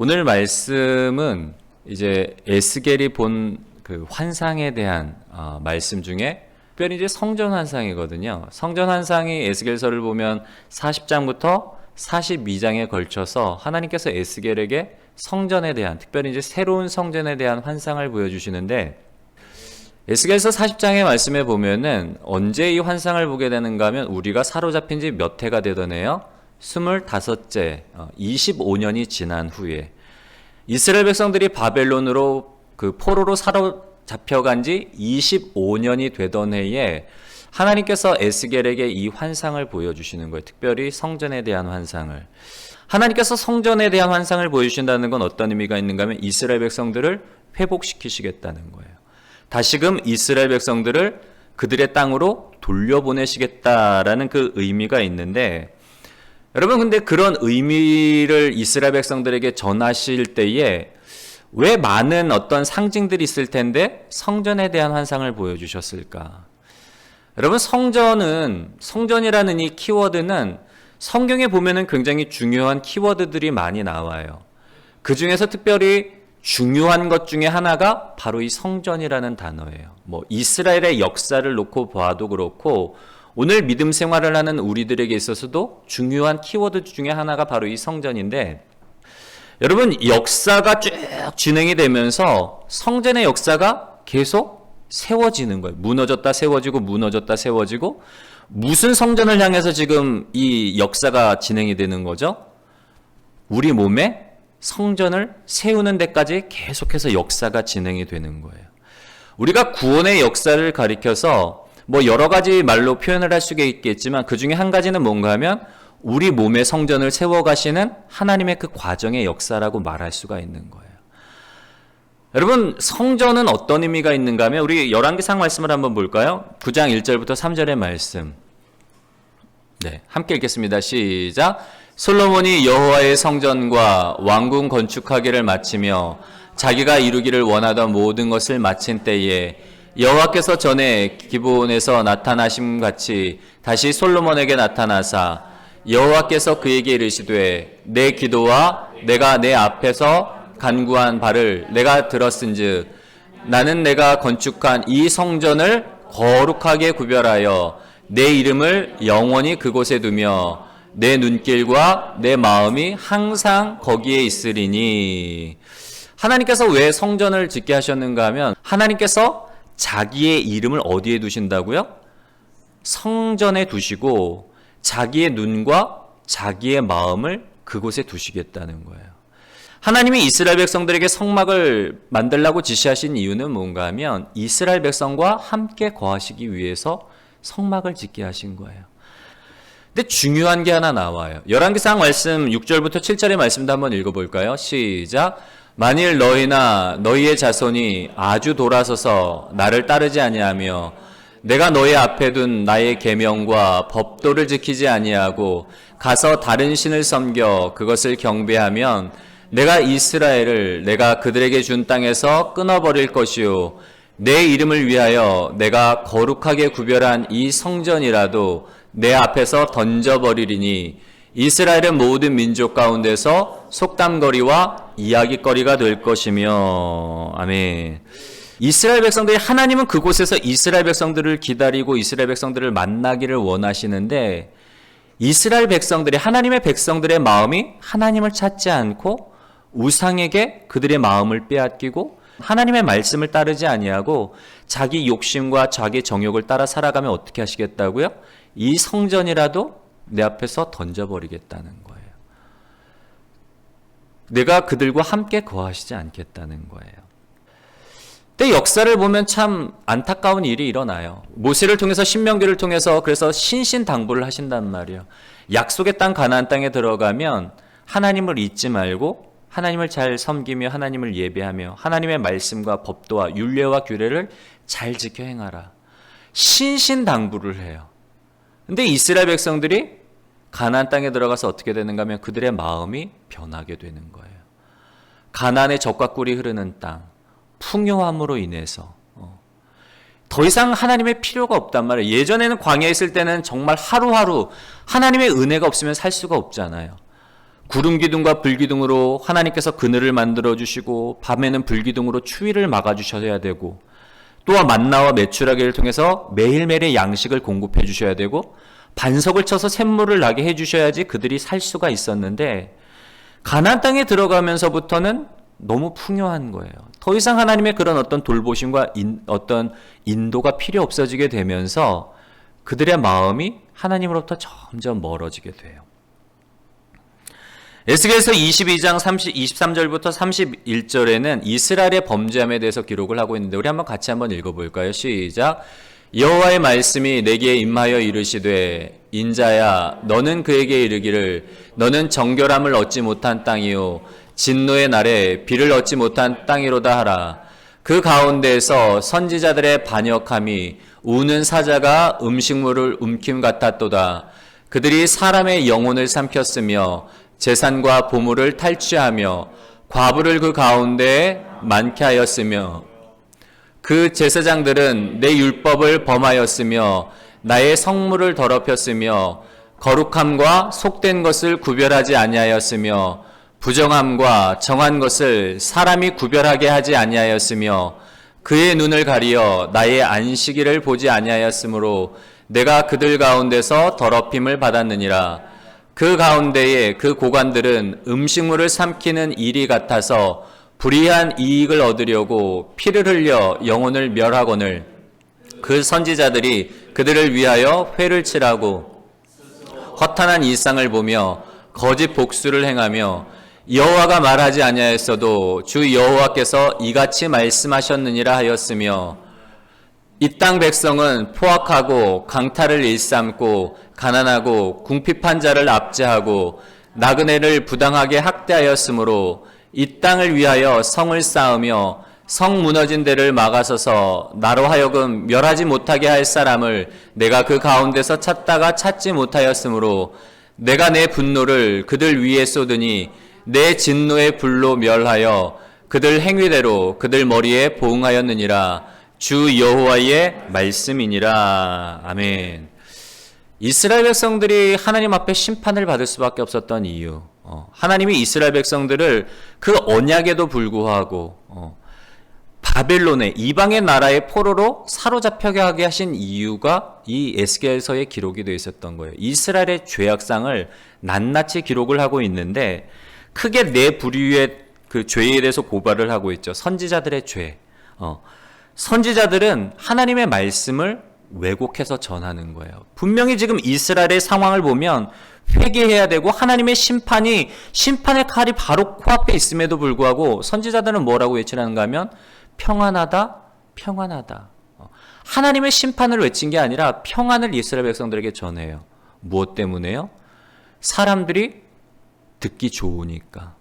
오늘 말씀은 이제 에스겔이 본 그 환상에 대한 말씀 중에 특별히 이제 성전 환상이거든요. 성전 환상이 에스겔서를 보면 40장부터 42장에 걸쳐서 하나님께서 에스겔에게 성전에 대한, 특별히 이제 새로운 성전에 대한 환상을 보여주시는데, 에스겔서 40장의 말씀에 보면은 언제 이 환상을 보게 되는가 하면 우리가 사로잡힌 지 몇 해가 되던 해요? 25째, 25년이 지난 후에 이스라엘 백성들이 바벨론으로 그 포로로 사로잡혀간 지 25년이 되던 해에 하나님께서 에스겔에게 이 환상을 보여주시는 거예요. 특별히 성전에 대한 환상을. 하나님께서 성전에 대한 환상을 보여주신다는 건 어떤 의미가 있는가 하면 이스라엘 백성들을 회복시키시겠다는 거예요. 다시금 이스라엘 백성들을 그들의 땅으로 돌려보내시겠다라는 그 의미가 있는데, 여러분 근데 그런 의미를 이스라엘 백성들에게 전하실 때에 왜 많은 어떤 상징들이 있을 텐데 성전에 대한 환상을 보여주셨을까? 여러분 성전이라는 이 키워드는 성경에 보면은 굉장히 중요한 키워드들이 많이 나와요. 그 중에서 특별히 중요한 것 중에 하나가 바로 이 성전이라는 단어예요. 이스라엘의 역사를 놓고 봐도 그렇고 오늘 믿음 생활을 하는 우리들에게 있어서도 중요한 키워드 중에 하나가 바로 이 성전인데, 여러분 역사가 쭉 진행이 되면서 성전의 역사가 계속 세워지는 거예요. 무너졌다 세워지고 무너졌다 세워지고. 무슨 성전을 향해서 지금 이 역사가 진행이 되는 거죠? 우리 몸에 성전을 세우는 데까지 계속해서 역사가 진행이 되는 거예요. 우리가 구원의 역사를 가리켜서 여러 가지 말로 표현을 할 수가 있겠지만 그 중에 한 가지는 뭔가 하면 우리 몸의 성전을 세워가시는 하나님의 그 과정의 역사라고 말할 수가 있는 거예요. 여러분 성전은 어떤 의미가 있는가 하면 우리 열왕기상 말씀을 한번 볼까요? 9장 1절부터 3절의 말씀. 네, 함께 읽겠습니다. 시작. 솔로몬이 여호와의 성전과 왕궁 건축하기를 마치며 자기가 이루기를 원하던 모든 것을 마친 때에 여호와께서 전에 기브온에서 나타나심 같이 다시 솔로몬에게 나타나사 여호와께서 그에게 이르시되 내 기도와 내가 내 앞에서 간구한 바를 내가 들었은즉 나는 내가 건축한 이 성전을 거룩하게 구별하여 내 이름을 영원히 그곳에 두며 내 눈길과 내 마음이 항상 거기에 있으리니. 하나님께서 왜 성전을 짓게 하셨는가 하면 하나님께서 자기의 이름을 어디에 두신다고요? 성전에 두시고 자기의 눈과 자기의 마음을 그곳에 두시겠다는 거예요. 하나님이 이스라엘 백성들에게 성막을 만들라고 지시하신 이유는 뭔가 하면 이스라엘 백성과 함께 거하시기 위해서 성막을 짓게 하신 거예요. 근데 중요한 게 하나 나와요. 열왕기상 말씀 6절부터 7절의 말씀도 한번 읽어볼까요? 시작. 만일 너희나 너희의 자손이 아주 돌아서서 나를 따르지 아니하며 내가 너희 앞에 둔 나의 계명과 법도를 지키지 아니하고 가서 다른 신을 섬겨 그것을 경배하면 내가 이스라엘을 내가 그들에게 준 땅에서 끊어버릴 것이요 내 이름을 위하여 내가 거룩하게 구별한 이 성전이라도 내 앞에서 던져버리리니 이스라엘은 모든 민족 가운데서 속담거리와 이야기거리가 될 것이며. 아멘. 이스라엘 백성들이, 하나님은 그곳에서 이스라엘 백성들을 기다리고 이스라엘 백성들을 만나기를 원하시는데 이스라엘 백성들이, 하나님의 백성들의 마음이 하나님을 찾지 않고 우상에게 그들의 마음을 빼앗기고 하나님의 말씀을 따르지 아니하고 자기 욕심과 자기 정욕을 따라 살아가면 어떻게 하시겠다고요? 이 성전이라도 내 앞에서 던져버리겠다는 거예요. 내가 그들과 함께 거하시지 않겠다는 거예요. 근데 역사를 보면 참 안타까운 일이 일어나요. 모세를 통해서, 신명기를 통해서 그래서 신신당부를 하신단 말이에요. 약속의 땅 가나안 땅에 들어가면 하나님을 잊지 말고 하나님을 잘 섬기며 하나님을 예배하며 하나님의 말씀과 법도와 율례와 규례를 잘 지켜 행하라. 신신당부를 해요. 근데 이스라엘 백성들이 가나안 땅에 들어가서 어떻게 되는가 하면 그들의 마음이 변하게 되는 거예요. 가나안의 젖과 꿀이 흐르는 땅, 풍요함으로 인해서 더 이상 하나님의 필요가 없단 말이에요. 예전에는 광야에 있을 때는 정말 하루하루 하나님의 은혜가 없으면 살 수가 없잖아요. 구름 기둥과 불 기둥으로 하나님께서 그늘을 만들어 주시고 밤에는 불 기둥으로 추위를 막아 주셔야 되고 또한 만나와 메추라기를 통해서 매일매일의 양식을 공급해 주셔야 되고 반석을 쳐서 샘물을 나게 해 주셔야지 그들이 살 수가 있었는데 가나안 땅에 들어가면서부터는 너무 풍요한 거예요. 더 이상 하나님의 그런 어떤 돌보심과 어떤 인도가 필요 없어지게 되면서 그들의 마음이 하나님으로부터 점점 멀어지게 돼요. 에스겔서 22장 23절부터 31절에는 이스라엘의 범죄함에 대해서 기록을 하고 있는데 우리 같이 한번 읽어볼까요? 시작. 여호와의 말씀이 내게 임하여 이르시되 인자야 너는 그에게 이르기를 너는 정결함을 얻지 못한 땅이요 진노의 날에 비를 얻지 못한 땅이로다 하라. 그 가운데에서 선지자들의 반역함이 우는 사자가 음식물을 움킴 같았도다. 그들이 사람의 영혼을 삼켰으며 재산과 보물을 탈취하며 과부를 그 가운데에 많게 하였으며 그 제사장들은 내 율법을 범하였으며 나의 성물을 더럽혔으며 거룩함과 속된 것을 구별하지 아니하였으며 부정함과 정한 것을 사람이 구별하게 하지 아니하였으며 그의 눈을 가리어 나의 안식일을 보지 아니하였으므로 내가 그들 가운데서 더럽힘을 받았느니라. 그 가운데에 그 고관들은 음식물을 삼키는 일이 같아서 불의한 이익을 얻으려고 피를 흘려 영혼을 멸하거늘 그 선지자들이 그들을 위하여 회를 칠하고 허탄한 일상을 보며 거짓 복수를 행하며 여호와가 말하지 아니하였어도 주 여호와께서 이같이 말씀하셨느니라 하였으며 이 땅 백성은 포악하고 강탈을 일삼고 가난하고 궁핍한 자를 압제하고 나그네를 부당하게 학대하였으므로 이 땅을 위하여 성을 쌓으며 성 무너진 데를 막아서서 나로 하여금 멸하지 못하게 할 사람을 내가 그 가운데서 찾다가 찾지 못하였으므로 내가 내 분노를 그들 위에 쏟으니 내 진노의 불로 멸하여 그들 행위대로 그들 머리에 보응하였느니라. 주 여호와의 말씀이니라. 아멘. 이스라엘 백성들이 하나님 앞에 심판을 받을 수밖에 없었던 이유, 하나님이 이스라엘 백성들을 그 언약에도 불구하고 바벨론의 이방의 나라의 포로로 사로잡혀게 하게 하신 이유가 이 에스겔서에 기록이 되어 있었던 거예요. 이스라엘의 죄악상을 낱낱이 기록을 하고 있는데 크게 네 부류의 그 죄에 대해서 고발을 하고 있죠. 선지자들의 죄. 선지자들은 하나님의 말씀을 왜곡해서 전하는 거예요. 분명히 지금 이스라엘의 상황을 보면 회개해야 되고 하나님의 심판의 칼이 바로 코앞에 있음에도 불구하고 선지자들은 뭐라고 외치는가 하면 평안하다, 평안하다. 하나님의 심판을 외친 게 아니라 평안을 이스라엘 백성들에게 전해요. 무엇 때문에요? 사람들이 듣기 좋으니까.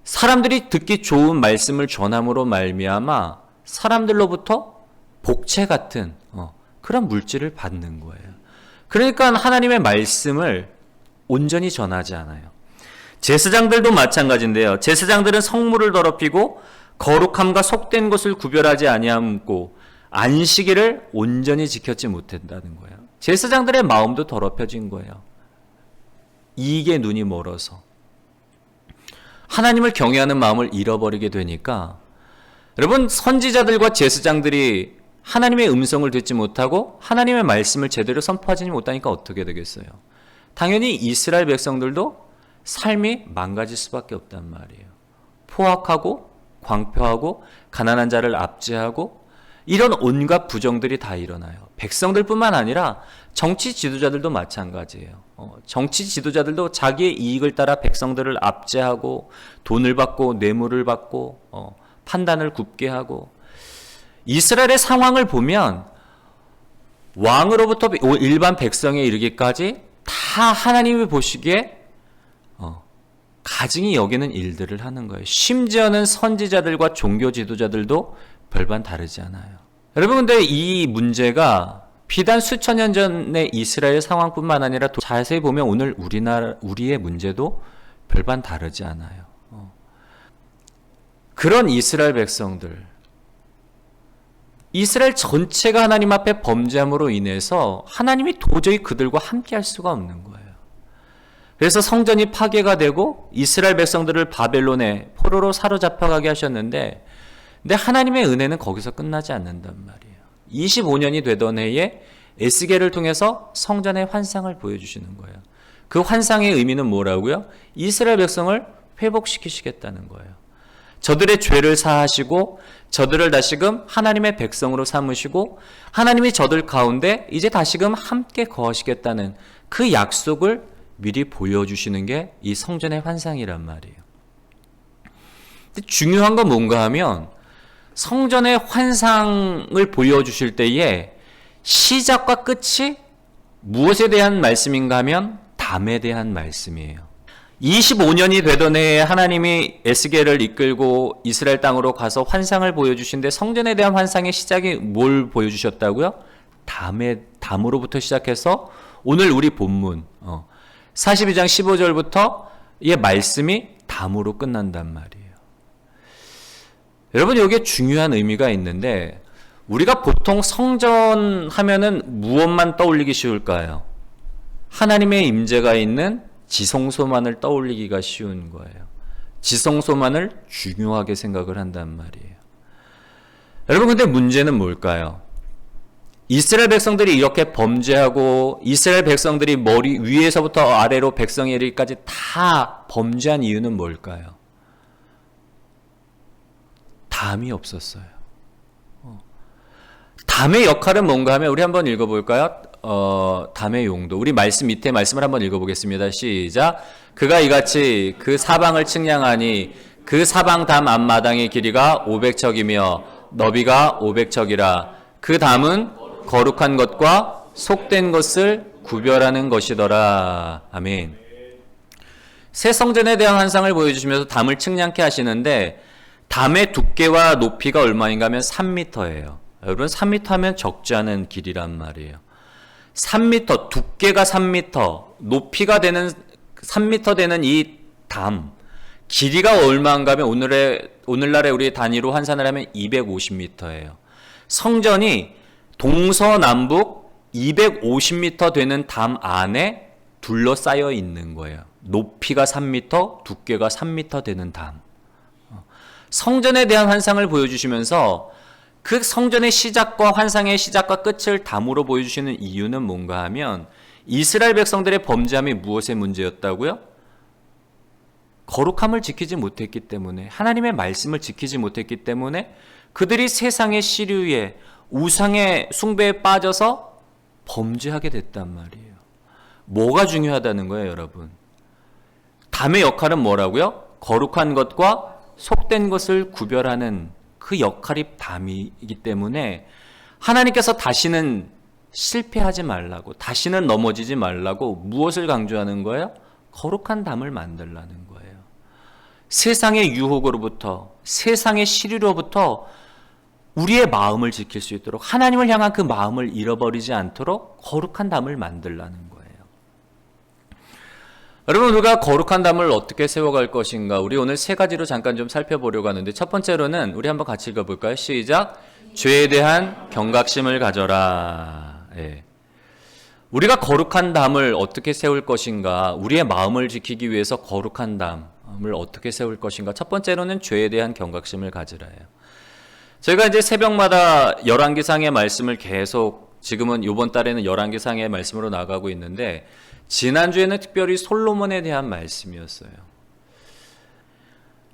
사람들이 듣기 좋은 말씀을 전함으로 말미암아 사람들로부터 복채 같은 그런 물질을 받는 거예요. 그러니까 하나님의 말씀을 온전히 전하지 않아요. 제사장들도 마찬가지인데요. 제사장들은 성물을 더럽히고 거룩함과 속된 것을 구별하지 아니하고 안식일을 온전히 지켰지 못한다는 거예요. 제사장들의 마음도 더럽혀진 거예요. 이익에 눈이 멀어서 하나님을 경외하는 마음을 잃어버리게 되니까 여러분 선지자들과 제사장들이 하나님의 음성을 듣지 못하고 하나님의 말씀을 제대로 선포하지 못하니까 어떻게 되겠어요? 당연히 이스라엘 백성들도 삶이 망가질 수밖에 없단 말이에요. 포악하고 광표하고 가난한 자를 압제하고 이런 온갖 부정들이 다 일어나요. 백성들뿐만 아니라 정치 지도자들도 마찬가지예요. 정치 지도자들도 자기의 이익을 따라 백성들을 압제하고 돈을 받고 뇌물을 받고 판단을 굽게 하고 이스라엘의 상황을 보면 왕으로부터 일반 백성에 이르기까지 다 하나님이 보시기에 가증히 여기는 일들을 하는 거예요. 심지어는 선지자들과 종교 지도자들도 별반 다르지 않아요. 여러분 근데 이 문제가 비단 수천 년 전의 이스라엘 상황뿐만 아니라 자세히 보면 오늘 우리의 문제도 별반 다르지 않아요. 그런 이스라엘 백성들, 이스라엘 전체가 하나님 앞에 범죄함으로 인해서 하나님이 도저히 그들과 함께 할 수가 없는 거예요. 그래서 성전이 파괴가 되고 이스라엘 백성들을 바벨론에 포로로 사로잡혀가게 하셨는데, 근데 하나님의 은혜는 거기서 끝나지 않는단 말이에요. 25년이 되던 해에 에스겔을 통해서 성전의 환상을 보여주시는 거예요. 그 환상의 의미는 뭐라고요? 이스라엘 백성을 회복시키시겠다는 거예요. 저들의 죄를 사하시고 저들을 다시금 하나님의 백성으로 삼으시고 하나님이 저들 가운데 이제 다시금 함께 거하시겠다는 그 약속을 미리 보여주시는 게 이 성전의 환상이란 말이에요. 근데 중요한 건 뭔가 하면 성전의 환상을 보여주실 때에 시작과 끝이 무엇에 대한 말씀인가 하면 담에 대한 말씀이에요. 25년이 되던 해에 하나님이 에스겔을 이끌고 이스라엘 땅으로 가서 환상을 보여주신데, 성전에 대한 환상의 시작이 뭘 보여주셨다고요? 담으로부터 시작해서 오늘 우리 본문 42장 15절부터 이 말씀이 담으로 끝난단 말이에요. 여러분, 여기에 중요한 의미가 있는데, 우리가 보통 성전 하면은 무엇만 떠올리기 쉬울까요? 하나님의 임재가 있는 지성소만을 떠올리기가 쉬운 거예요. 지성소만을 중요하게 생각을 한단 말이에요. 여러분, 근데 문제는 뭘까요? 이스라엘 백성들이 이렇게 범죄하고 이스라엘 백성들이 머리 위에서부터 아래로 백성에 이르기까지 다 범죄한 이유는 뭘까요? 담이 없었어요. 담의 역할은 뭔가 하면 우리 한번 읽어볼까요? 담의 용도. 우리 말씀 밑에 말씀을 한번 읽어보겠습니다. 시작. 그가 이같이 그 사방을 측량하니 그 사방 담 앞마당의 길이가 500척이며 너비가 500척이라. 그 담은 거룩한 것과 속된 것을 구별하는 것이더라. 아멘. 새 성전에 대한 환상을 보여주시면서 담을 측량케 하시는데, 담의 두께와 높이가 얼마인가 하면 3m예요. 여러분, 3m 하면 적지 않은 길이란 말이에요. 3m, 두께가 3m, 높이가 되는 3m 되는 이 담, 길이가 얼마인가 하면 오늘날의 우리 단위로 환산을 하면 250m예요. 성전이 동서남북 250m 되는 담 안에 둘러싸여 있는 거예요. 높이가 3m, 두께가 3m 되는 담. 성전에 대한 환상을 보여주시면서 그 성전의 시작과 환상의 시작과 끝을 담으로 보여주시는 이유는 뭔가 하면, 이스라엘 백성들의 범죄함이 무엇의 문제였다고요? 거룩함을 지키지 못했기 때문에, 하나님의 말씀을 지키지 못했기 때문에 그들이 세상의 시류에, 우상의 숭배에 빠져서 범죄하게 됐단 말이에요. 뭐가 중요하다는 거예요, 여러분? 담의 역할은 뭐라고요? 거룩한 것과 속된 것을 구별하는 그 역할이 담이기 때문에 하나님께서 다시는 실패하지 말라고, 다시는 넘어지지 말라고 무엇을 강조하는 거예요? 거룩한 담을 만들라는 거예요. 세상의 유혹으로부터, 세상의 시류로부터 우리의 마음을 지킬 수 있도록, 하나님을 향한 그 마음을 잃어버리지 않도록 거룩한 담을 만들라는 거예요. 여러분, 우리가 거룩한 담을 어떻게 세워갈 것인가, 우리 오늘 세 가지로 잠깐 좀 살펴보려고 하는데, 첫 번째로는 우리 한번 같이 읽어볼까요? 시작. 죄에 대한 경각심을 가져라. 예. 우리가 거룩한 담을 어떻게 세울 것인가, 우리의 마음을 지키기 위해서 거룩한 담을 어떻게 세울 것인가, 첫 번째로는 죄에 대한 경각심을 가지라예요. 저희가 이제 새벽마다 열왕기상의 말씀을 계속, 지금은 이번 달에는 열왕기상의 말씀으로 나가고 있는데, 지난주에는 특별히 솔로몬에 대한 말씀이었어요.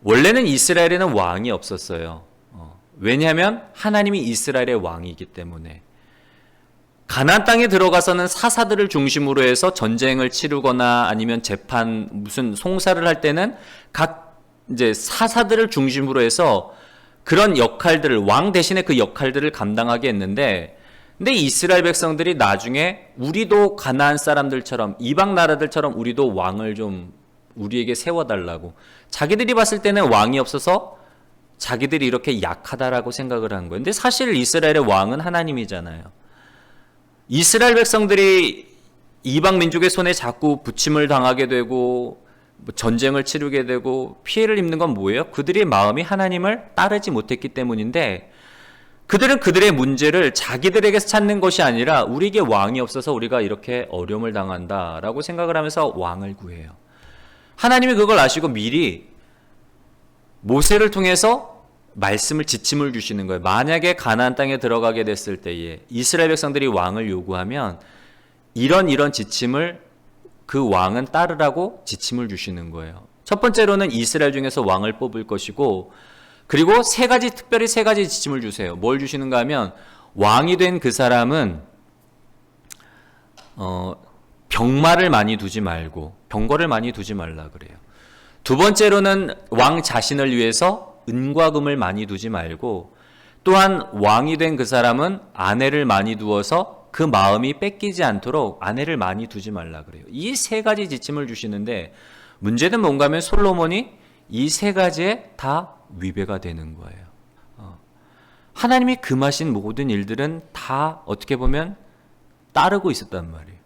원래는 이스라엘에는 왕이 없었어요. 왜냐하면 하나님이 이스라엘의 왕이기 때문에. 가나안 땅에 들어가서는 사사들을 중심으로 해서 전쟁을 치르거나 아니면 재판, 무슨 송사를 할 때는 각 이제 사사들을 중심으로 해서 그런 역할들을, 왕 대신에 그 역할들을 감당하게 했는데, 근데 이스라엘 백성들이 나중에 우리도 가나안 사람들처럼, 이방 나라들처럼 우리도 왕을 좀 우리에게 세워달라고, 자기들이 봤을 때는 왕이 없어서 자기들이 이렇게 약하다라고 생각을 한 거예요. 근데 사실 이스라엘의 왕은 하나님이잖아요. 이스라엘 백성들이 이방 민족의 손에 자꾸 부침을 당하게 되고 전쟁을 치르게 되고 피해를 입는 건 뭐예요? 그들의 마음이 하나님을 따르지 못했기 때문인데, 그들은 그들의 문제를 자기들에게서 찾는 것이 아니라 우리에게 왕이 없어서 우리가 이렇게 어려움을 당한다라고 생각을 하면서 왕을 구해요. 하나님이 그걸 아시고 미리 모세를 통해서 말씀을 지침을 주시는 거예요. 만약에 가나안 땅에 들어가게 됐을 때에 이스라엘 백성들이 왕을 요구하면 이런 지침을 그 왕은 따르라고 지침을 주시는 거예요. 첫 번째로는 이스라엘 중에서 왕을 뽑을 것이고, 그리고 특별히 세 가지 지침을 주세요. 뭘 주시는가 하면 왕이 된 그 사람은 병거를 많이 두지 말라 그래요. 두 번째로는 왕 자신을 위해서 은과 금을 많이 두지 말고, 또한 왕이 된 그 사람은 아내를 많이 두어서 그 마음이 뺏기지 않도록 아내를 많이 두지 말라 그래요. 이 세 가지 지침을 주시는데 문제는 뭔가 하면 솔로몬이 이 세 가지에 다 위배가 되는 거예요. 하나님이 금하신 모든 일들은 다 어떻게 보면 따르고 있었단 말이에요.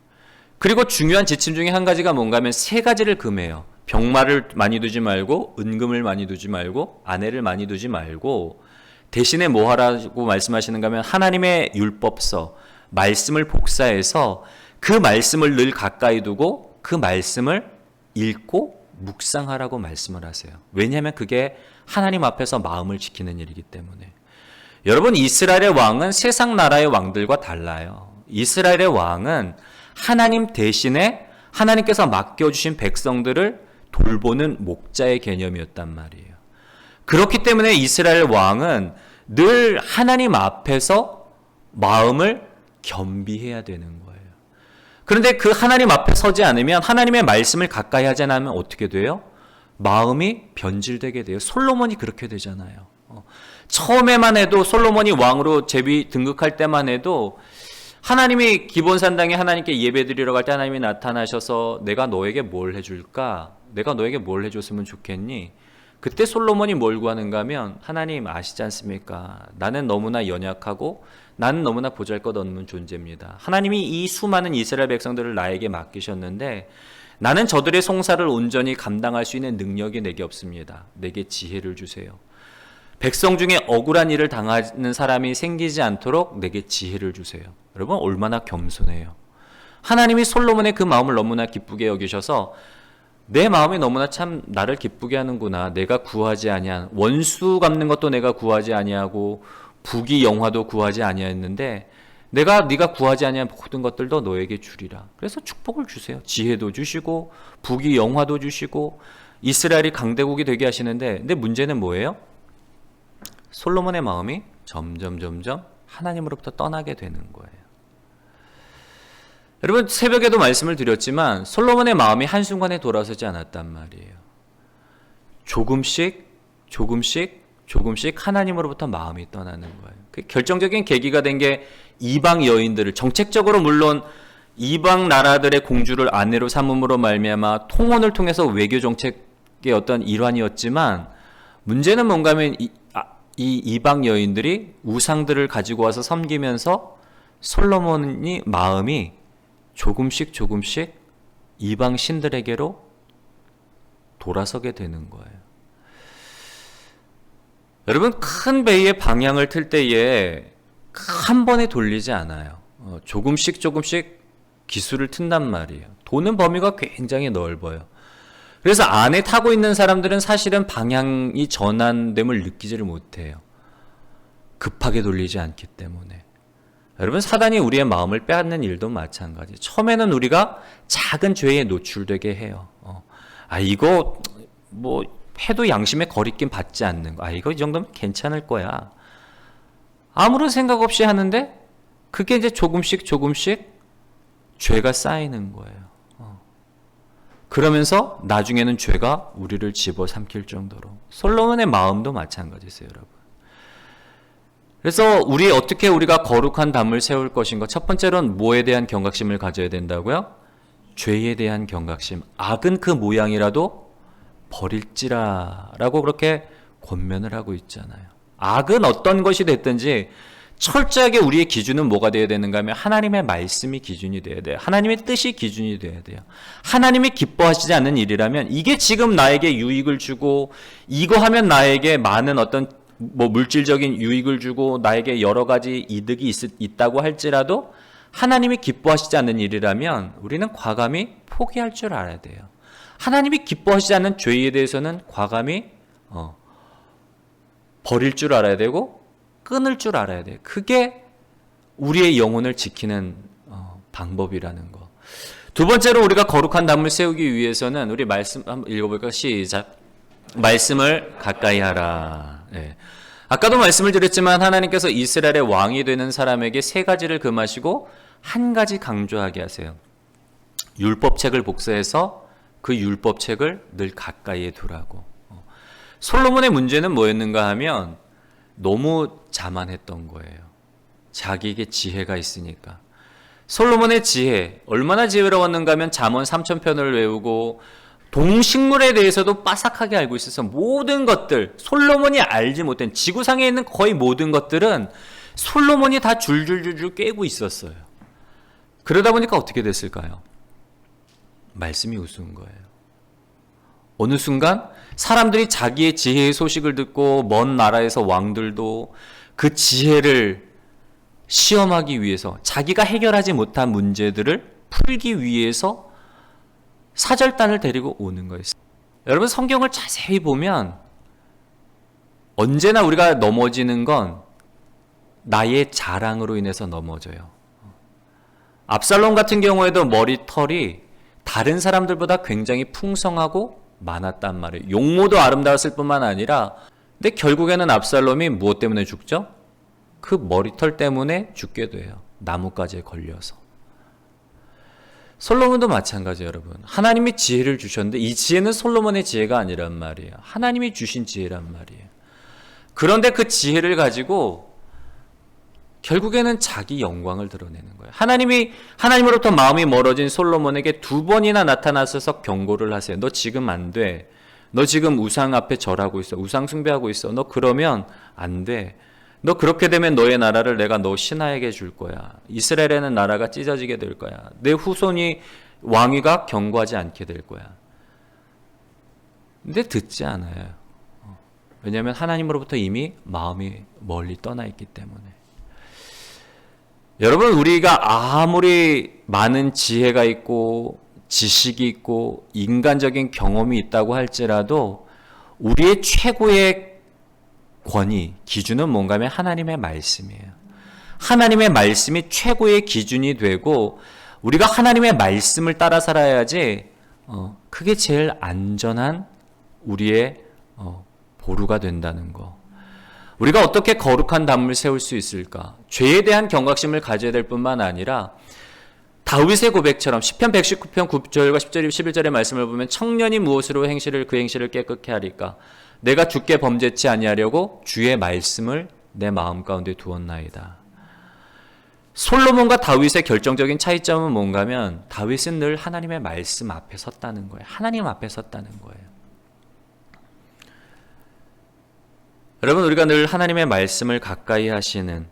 그리고 중요한 지침 중에 한 가지가 뭔가 하면 세 가지를 금해요. 병마를 많이 두지 말고, 은금을 많이 두지 말고, 아내를 많이 두지 말고, 대신에 뭐 하라고 말씀하시는가 하면 하나님의 율법서, 말씀을 복사해서 그 말씀을 늘 가까이 두고 그 말씀을 읽고 묵상하라고 말씀을 하세요. 왜냐하면 그게 하나님 앞에서 마음을 지키는 일이기 때문에. 여러분, 이스라엘의 왕은 세상 나라의 왕들과 달라요. 이스라엘의 왕은 하나님 대신에 하나님께서 맡겨주신 백성들을 돌보는 목자의 개념이었단 말이에요. 그렇기 때문에 이스라엘 왕은 늘 하나님 앞에서 마음을 겸비해야 되는 거예요. 그런데 그 하나님 앞에 서지 않으면, 하나님의 말씀을 가까이 하지 않으면 어떻게 돼요? 마음이 변질되게 돼요. 솔로몬이 그렇게 되잖아요. 처음에만 해도 솔로몬이 왕으로 등극할 때만 해도 하나님이 기본산당에 하나님께 예배드리러 갈 때 하나님이 나타나셔서 내가 너에게 뭘 해줄까? 내가 너에게 뭘 해줬으면 좋겠니? 그때 솔로몬이 뭘 구하는가 하면, 하나님 아시지 않습니까? 나는 너무나 연약하고 나는 너무나 보잘것없는 존재입니다. 하나님이 이 수많은 이스라엘 백성들을 나에게 맡기셨는데 나는 저들의 송사를 온전히 감당할 수 있는 능력이 내게 없습니다. 내게 지혜를 주세요. 백성 중에 억울한 일을 당하는 사람이 생기지 않도록 내게 지혜를 주세요. 여러분, 얼마나 겸손해요. 하나님이 솔로몬의 그 마음을 너무나 기쁘게 여기셔서 내 마음이 너무나 참 나를 기쁘게 하는구나. 내가 구하지 아니한, 원수 갚는 것도 내가 구하지 아니하고 부귀 영화도 구하지 아니했는데 네가 구하지 아니한 모든 것들도 너에게 주리라. 그래서 축복을 주세요. 지혜도 주시고 부귀 영화도 주시고 이스라엘이 강대국이 되게 하시는데, 근데 문제는 뭐예요? 솔로몬의 마음이 점점 하나님으로부터 떠나게 되는 거예요. 여러분, 새벽에도 말씀을 드렸지만 솔로몬의 마음이 한순간에 돌아서지 않았단 말이에요. 조금씩 하나님으로부터 마음이 떠나는 거예요. 그 결정적인 계기가 된 게 이방 여인들을, 정책적으로 물론 이방 나라들의 공주를 아내로 삼음으로 말미암아 통혼을 통해서 외교 정책의 어떤 일환이었지만, 문제는 뭔가 하면 이 이방 여인들이 우상들을 가지고 와서 섬기면서 솔로몬이 마음이 조금씩 이방 신들에게로 돌아서게 되는 거예요. 여러분, 큰 배의 방향을 틀 때에 한 번에 돌리지 않아요. 조금씩 기술을 튼단 말이에요. 도는 범위가 굉장히 넓어요. 그래서 안에 타고 있는 사람들은 사실은 방향이 전환됨을 느끼지를 못해요. 급하게 돌리지 않기 때문에. 여러분, 사단이 우리의 마음을 빼앗는 일도 마찬가지. 처음에는 우리가 작은 죄에 노출되게 해요. 이거 뭐 해도 양심의 거리낌 받지 않는 거. 이거 이 정도면 괜찮을 거야. 아무런 생각 없이 하는데 그게 이제 조금씩 죄가 쌓이는 거예요. 그러면서 나중에는 죄가 우리를 집어삼킬 정도로. 솔로몬의 마음도 마찬가지세요, 여러분. 그래서 어떻게 우리가 거룩한 담을 세울 것인가. 첫 번째로는 뭐에 대한 경각심을 가져야 된다고요? 죄에 대한 경각심. 악은 그 모양이라도 버릴지라라고 그렇게 권면을 하고 있잖아요. 악은 어떤 것이 됐든지 철저하게 우리의 기준은 뭐가 되어야 되는가 하면 하나님의 말씀이 기준이 되어야 돼요. 하나님의 뜻이 기준이 되어야 돼요. 하나님이 기뻐하시지 않는 일이라면, 이게 지금 나에게 유익을 주고 이거 하면 나에게 많은 어떤 뭐 물질적인 유익을 주고 나에게 여러 가지 이득이 있다고 할지라도 하나님이 기뻐하시지 않는 일이라면 우리는 과감히 포기할 줄 알아야 돼요. 하나님이 기뻐하시지 않는 죄에 대해서는 과감히 버릴 줄 알아야 되고 끊을 줄 알아야 돼요. 그게 우리의 영혼을 지키는 방법이라는 거. 두 번째로 우리가 거룩한 담을 세우기 위해서는 우리 말씀 한번 읽어볼까요? 시작. 말씀을 가까이 하라. 네. 아까도 말씀을 드렸지만 하나님께서 이스라엘의 왕이 되는 사람에게 세 가지를 금하시고 한 가지 강조하게 하세요. 율법책을 복사해서 그 율법책을 늘 가까이에 두라고. 솔로몬의 문제는 뭐였는가 하면 너무 자만했던 거예요. 자기에게 지혜가 있으니까. 솔로몬의 지혜, 얼마나 지혜로웠는가 하면 잠언 3000편을 외우고 동식물에 대해서도 빠삭하게 알고 있어서 모든 것들, 솔로몬이 알지 못한 지구상에 있는 거의 모든 것들은 솔로몬이 다 줄줄줄줄 깨고 있었어요. 그러다 보니까 어떻게 됐을까요? 말씀이 우스운 거예요. 어느 순간 사람들이 자기의 지혜의 소식을 듣고 먼 나라에서 왕들도 그 지혜를 시험하기 위해서 자기가 해결하지 못한 문제들을 풀기 위해서 사절단을 데리고 오는 거예요. 여러분 성경을 자세히 보면 언제나 우리가 넘어지는 건 나의 자랑으로 인해서 넘어져요. 압살롬 같은 경우에도 머리털이 다른 사람들보다 굉장히 풍성하고 많았단 말이에요. 용모도 아름다웠을 뿐만 아니라 근데 결국에는 압살롬이 무엇 때문에 죽죠? 그 머리털 때문에 죽게 돼요. 나뭇가지에 걸려서. 솔로몬도 마찬가지예요, 여러분. 하나님이 지혜를 주셨는데 이 지혜는 솔로몬의 지혜가 아니란 말이에요. 하나님이 주신 지혜란 말이에요. 그런데 그 지혜를 가지고 결국에는 자기 영광을 드러내는 거예요. 하나님으로부터 마음이 멀어진 솔로몬에게 2번이나 나타나셔서 경고를 하세요. 너 지금 안 돼. 너 지금 우상 앞에 절하고 있어. 우상 숭배하고 있어. 너 그러면 안 돼. 너 그렇게 되면 너의 나라를 내가 너 신하에게 줄 거야. 이스라엘에는 나라가 찢어지게 될 거야. 내 후손이 왕위가 견고하지 않게 될 거야. 근데 듣지 않아요. 왜냐하면 하나님으로부터 이미 마음이 멀리 떠나 있기 때문에. 여러분 우리가 아무리 많은 지혜가 있고 지식이 있고 인간적인 경험이 있다고 할지라도 우리의 최고의 권위, 기준은 뭔가 하면 하나님의 말씀이에요. 하나님의 말씀이 최고의 기준이 되고 우리가 하나님의 말씀을 따라 살아야지 그게 제일 안전한 우리의 보루가 된다는 거. 우리가 어떻게 거룩한 담을 세울 수 있을까? 죄에 대한 경각심을 가져야 될 뿐만 아니라 다윗의 고백처럼 시편 119편 9절과 10절, 11절의 말씀을 보면 청년이 무엇으로 그 행실을 깨끗게 하리까? 내가 주께 범죄치 아니하려고 주의 말씀을 내 마음 가운데 두었나이다. 솔로몬과 다윗의 결정적인 차이점은 뭔가 하면 다윗은 늘 하나님의 말씀 앞에 섰다는 거예요. 하나님 앞에 섰다는 거예요. 여러분 우리가 늘 하나님의 말씀을 가까이 하시는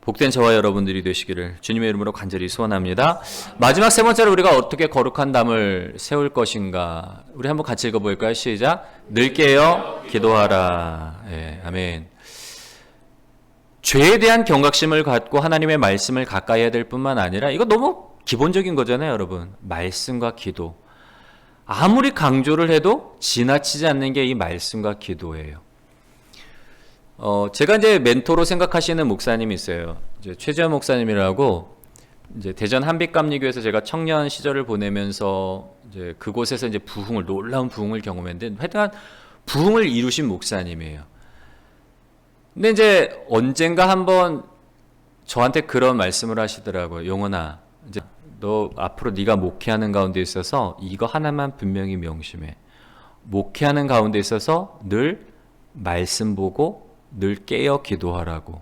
복된 저와 여러분들이 되시기를 주님의 이름으로 간절히 소원합니다. 마지막 세 번째로 우리가 어떻게 거룩한 담을 세울 것인가 우리 한번 같이 읽어볼까요? 시작. 늘 깨어 기도하라. 예, 아멘. 죄에 대한 경각심을 갖고 하나님의 말씀을 가까이 해야 될 뿐만 아니라 이거 너무 기본적인 거잖아요, 여러분. 말씀과 기도. 아무리 강조를 해도 지나치지 않는 게 이 말씀과 기도예요. 제가 이제 멘토로 생각하시는 목사님이 있어요. 이제 최재현 목사님이라고 이제 대전 한빛감리교에서 제가 청년 시절을 보내면서 이제 그곳에서 이제 놀라운 부흥을 경험했는데 하여튼 부흥을 이루신 목사님이에요. 근데 이제 언젠가 한번 저한테 그런 말씀을 하시더라고요. 용원아, 이제 너 앞으로 네가 목회하는 가운데 있어서 이거 하나만 분명히 명심해. 목회하는 가운데 있어서 늘 말씀 보고 늘 깨어 기도하라고.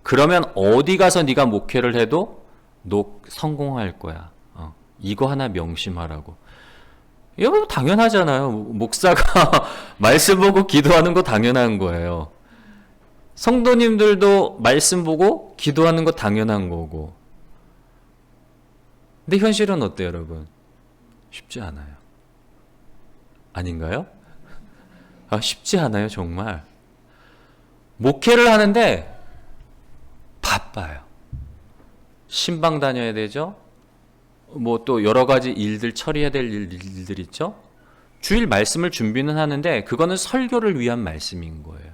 그러면 어디 가서 네가 목회를 해도 너 성공할 거야. 이거 하나 명심하라고. 이거 당연하잖아요. 목사가 말씀 보고 기도하는 거 당연한 거예요. 성도님들도 말씀 보고 기도하는 거 당연한 거고. 근데 현실은 어때요, 여러분? 쉽지 않아요. 아닌가요? 쉽지 않아요, 정말. 목회를 하는데 바빠요. 신방 다녀야 되죠. 뭐 또 여러 가지 일들 처리해야 될 일들 있죠. 주일 말씀을 준비는 하는데 그거는 설교를 위한 말씀인 거예요.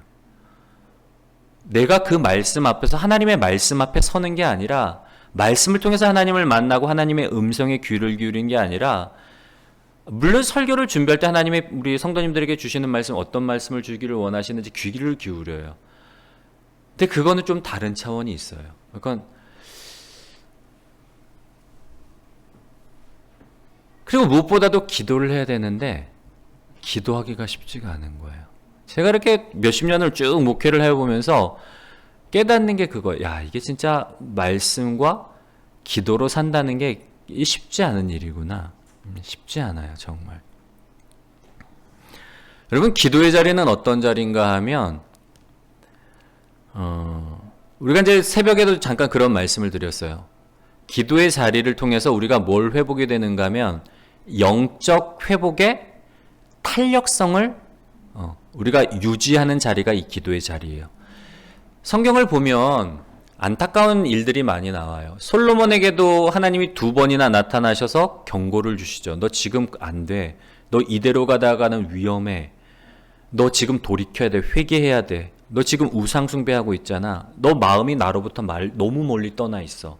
내가 그 말씀 앞에서 하나님의 말씀 앞에 서는 게 아니라 말씀을 통해서 하나님을 만나고 하나님의 음성에 귀를 기울인 게 아니라 물론 설교를 준비할 때 하나님의 우리 성도님들에게 주시는 말씀 어떤 말씀을 주기를 원하시는지 귀를 기울여요. 근데 그거는 좀 다른 차원이 있어요. 그러니까 그리고 무엇보다도 기도를 해야 되는데 기도하기가 쉽지가 않은 거예요. 제가 이렇게 몇십 년을 쭉 목회를 해보면서 깨닫는 게 그거예요. 야, 이게 진짜 말씀과 기도로 산다는 게 쉽지 않은 일이구나. 쉽지 않아요, 정말. 여러분, 기도의 자리는 어떤 자리인가 하면 우리가 이제 새벽에도 잠깐 그런 말씀을 드렸어요. 기도의 자리를 통해서 우리가 뭘 회복이 되는가 하면 영적 회복의 탄력성을 우리가 유지하는 자리가 이 기도의 자리예요. 성경을 보면 안타까운 일들이 많이 나와요. 솔로몬에게도 하나님이 2번이나 나타나셔서 경고를 주시죠. 너 지금 안 돼. 너 이대로 가다가는 위험해. 너 지금 돌이켜야 돼. 회개해야 돼. 너 지금 우상 숭배하고 있잖아. 너 마음이 나로부터 너무 멀리 떠나 있어.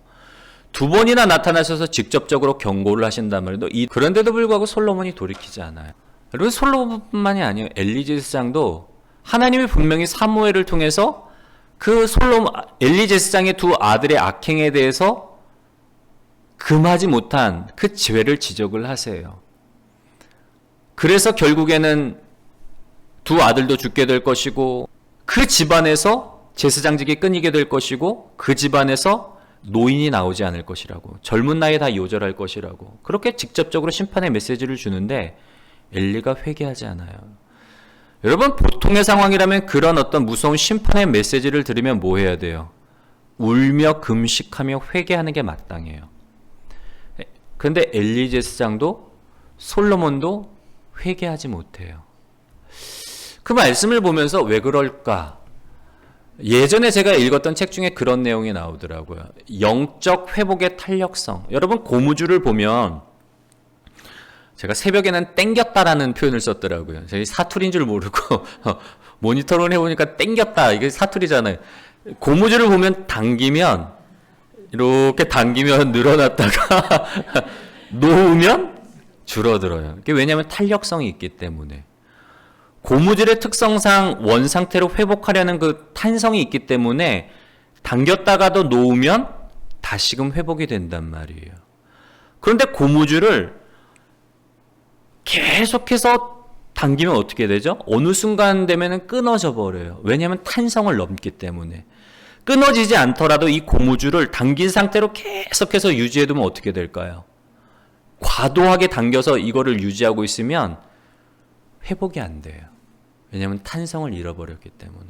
2번이나 나타나셔서 직접적으로 경고를 하신단 말이에요. 그런데도 불구하고 솔로몬이 돌이키지 않아요. 여러분, 솔로몬뿐만이 아니에요. 엘리제스장도 하나님이 분명히 사무엘을 통해서 그 엘리제스장의 2 아들의 악행에 대해서 금하지 못한 그 죄를 지적을 하세요. 그래서 결국에는 2 아들도 죽게 될 것이고 그 집안에서 제사장직이 끊이게 될 것이고 그 집안에서 노인이 나오지 않을 것이라고, 젊은 나이에 다 요절할 것이라고, 그렇게 직접적으로 심판의 메시지를 주는데 엘리가 회개하지 않아요. 여러분, 보통의 상황이라면 그런 어떤 무서운 심판의 메시지를 들으면 뭐 해야 돼요? 울며 금식하며 회개하는 게 마땅해요. 그런데 엘리제스장도 솔로몬도 회개하지 못해요. 그 말씀을 보면서 왜 그럴까? 예전에 제가 읽었던 책 중에 그런 내용이 나오더라고요. 영적 회복의 탄력성. 여러분, 고무줄을 보면 제가 새벽에는 땡겼다라는 표현을 썼더라고요. 제가 사투리인 줄 모르고 모니터를 해보니까 땡겼다. 이게 사투리잖아요. 고무줄을 보면 당기면 이렇게 당기면 늘어났다가 놓으면 줄어들어요. 왜냐하면 탄력성이 있기 때문에. 고무줄의 특성상 원상태로 회복하려는 그 탄성이 있기 때문에 당겼다가도 놓으면 다시금 회복이 된단 말이에요. 그런데 고무줄을 계속해서 당기면 어떻게 되죠? 어느 순간 되면 끊어져 버려요. 왜냐하면 탄성을 넘기 때문에. 끊어지지 않더라도 이 고무줄을 당긴 상태로 계속해서 유지해두면 어떻게 될까요? 과도하게 당겨서 이거를 유지하고 있으면 회복이 안 돼요. 왜냐하면 탄성을 잃어버렸기 때문에.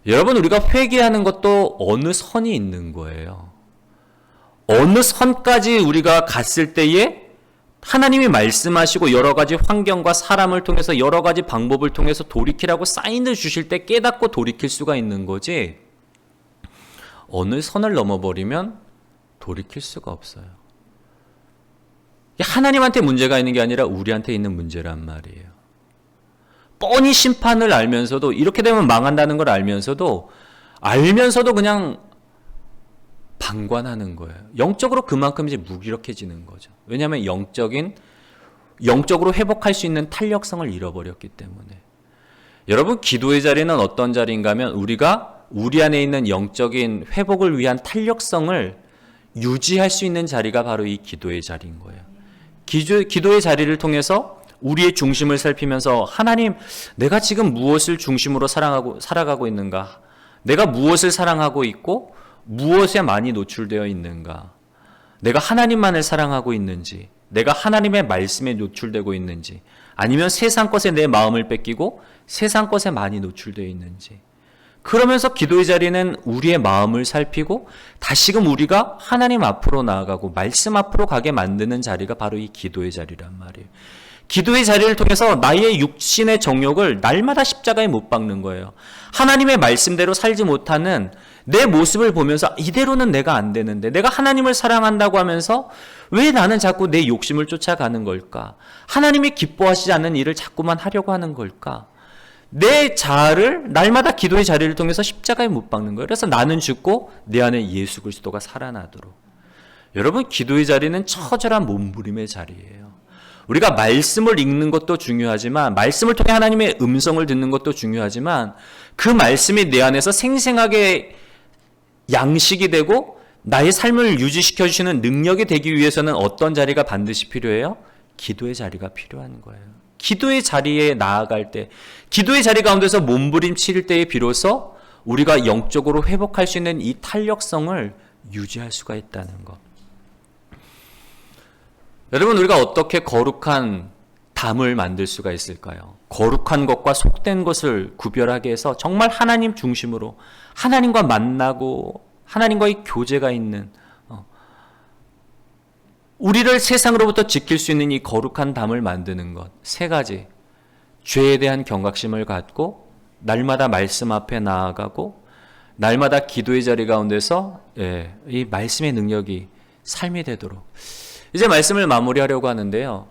여러분, 우리가 회개하는 것도 어느 선이 있는 거예요. 어느 선까지 우리가 갔을 때에 하나님이 말씀하시고 여러 가지 환경과 사람을 통해서 여러 가지 방법을 통해서 돌이키라고 사인을 주실 때 깨닫고 돌이킬 수가 있는 거지, 어느 선을 넘어버리면 돌이킬 수가 없어요. 하나님한테 문제가 있는 게 아니라 우리한테 있는 문제란 말이에요. 뻔히 심판을 알면서도, 이렇게 되면 망한다는 걸 알면서도 그냥 방관하는 거예요. 영적으로 그만큼 이제 무기력해지는 거죠. 왜냐하면 영적으로 회복할 수 있는 탄력성을 잃어버렸기 때문에. 여러분, 기도의 자리는 어떤 자리인가 하면 우리가 우리 안에 있는 영적인 회복을 위한 탄력성을 유지할 수 있는 자리가 바로 이 기도의 자리인 거예요. 기도의 자리를 통해서 우리의 중심을 살피면서, 하나님, 내가 지금 무엇을 중심으로 살아가고 있는가? 내가 무엇을 사랑하고 있고 무엇에 많이 노출되어 있는가? 내가 하나님만을 사랑하고 있는지, 내가 하나님의 말씀에 노출되고 있는지, 아니면 세상 것에 내 마음을 뺏기고 세상 것에 많이 노출되어 있는지. 그러면서 기도의 자리는 우리의 마음을 살피고 다시금 우리가 하나님 앞으로 나아가고 말씀 앞으로 가게 만드는 자리가 바로 이 기도의 자리란 말이에요. 기도의 자리를 통해서 나의 육신의 정욕을 날마다 십자가에 못 박는 거예요. 하나님의 말씀대로 살지 못하는 내 모습을 보면서 이대로는 내가 안 되는데, 내가 하나님을 사랑한다고 하면서 왜 나는 자꾸 내 욕심을 쫓아가는 걸까? 하나님이 기뻐하시지 않는 일을 자꾸만 하려고 하는 걸까? 내 자아를 날마다 기도의 자리를 통해서 십자가에 못 박는 거예요. 그래서 나는 죽고 내 안에 예수 그리스도가 살아나도록. 여러분, 기도의 자리는 처절한 몸부림의 자리예요. 우리가 말씀을 읽는 것도 중요하지만, 말씀을 통해 하나님의 음성을 듣는 것도 중요하지만, 그 말씀이 내 안에서 생생하게 양식이 되고 나의 삶을 유지시켜 주시는 능력이 되기 위해서는 어떤 자리가 반드시 필요해요? 기도의 자리가 필요한 거예요. 기도의 자리에 나아갈 때, 기도의 자리 가운데서 몸부림칠 때에 비로소 우리가 영적으로 회복할 수 있는 이 탄력성을 유지할 수가 있다는 것. 여러분, 우리가 어떻게 거룩한 담을 만들 수가 있을까요? 거룩한 것과 속된 것을 구별하게 해서 정말 하나님 중심으로 하나님과 만나고 하나님과의 교제가 있는, 우리를 세상으로부터 지킬 수 있는 이 거룩한 담을 만드는 것. 세 가지. 죄에 대한 경각심을 갖고 날마다 말씀 앞에 나아가고 날마다 기도의 자리 가운데서 이 말씀의 능력이 삶이 되도록. 이제 말씀을 마무리하려고 하는데요.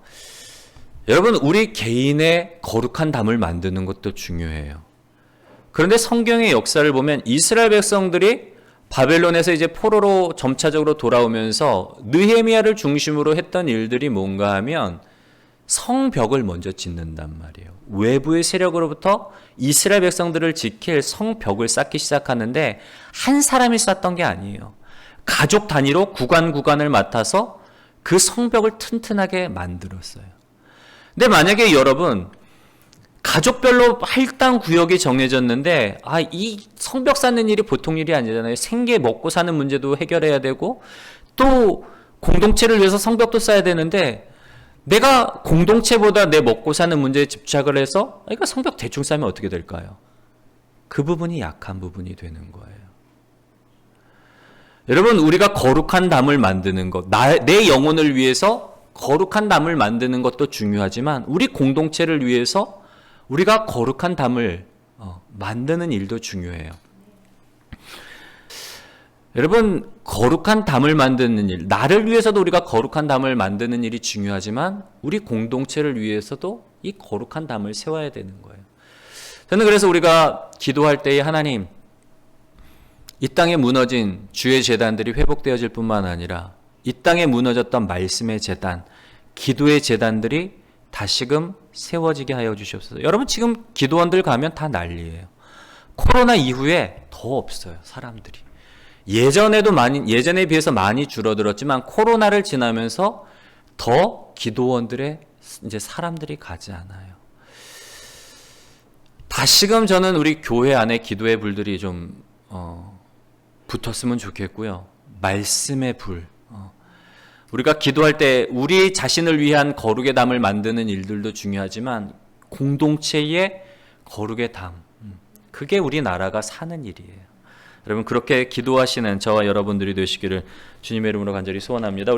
여러분, 우리 개인의 거룩한 담을 만드는 것도 중요해요. 그런데 성경의 역사를 보면 이스라엘 백성들이 바벨론에서 이제 포로로 점차적으로 돌아오면서 느헤미야를 중심으로 했던 일들이 뭔가 하면 성벽을 먼저 짓는단 말이에요. 외부의 세력으로부터 이스라엘 백성들을 지킬 성벽을 쌓기 시작하는데 한 사람이 쌓던 게 아니에요. 가족 단위로 구간을 맡아서 그 성벽을 튼튼하게 만들었어요. 근데 만약에 여러분, 가족별로 할당 구역이 정해졌는데, 이 성벽 쌓는 일이 보통 일이 아니잖아요. 생계 먹고 사는 문제도 해결해야 되고, 또 공동체를 위해서 성벽도 쌓아야 되는데, 내가 공동체보다 내 먹고 사는 문제에 집착을 해서, 이거 성벽 대충 쌓으면 어떻게 될까요? 그 부분이 약한 부분이 되는 거예요. 여러분, 우리가 거룩한 담을 만드는 것, 내 영혼을 위해서 거룩한 담을 만드는 것도 중요하지만, 우리 공동체를 위해서 우리가 거룩한 담을 만드는 일도 중요해요. 여러분, 거룩한 담을 만드는 일, 나를 위해서도 우리가 거룩한 담을 만드는 일이 중요하지만 우리 공동체를 위해서도 이 거룩한 담을 세워야 되는 거예요. 저는 그래서 우리가 기도할 때에 하나님, 이 땅에 무너진 주의 제단들이 회복되어질 뿐만 아니라 이 땅에 무너졌던 말씀의 제단, 기도의 제단들이 다시금 세워지게 하여 주시옵소서. 여러분, 지금 기도원들 가면 다 난리예요. 코로나 이후에 더 없어요, 사람들이. 예전에 비해서 많이 줄어들었지만 코로나를 지나면서 더 기도원들의 이제 사람들이 가지 않아요. 다시금 저는 우리 교회 안에 기도의 불들이 좀 붙었으면 좋겠고요. 말씀의 불. 우리가 기도할 때 우리 자신을 위한 거룩의 담을 만드는 일들도 중요하지만 공동체의 거룩의 담, 그게 우리나라가 사는 일이에요. 여러분, 그렇게 기도하시는 저와 여러분들이 되시기를 주님의 이름으로 간절히 소원합니다.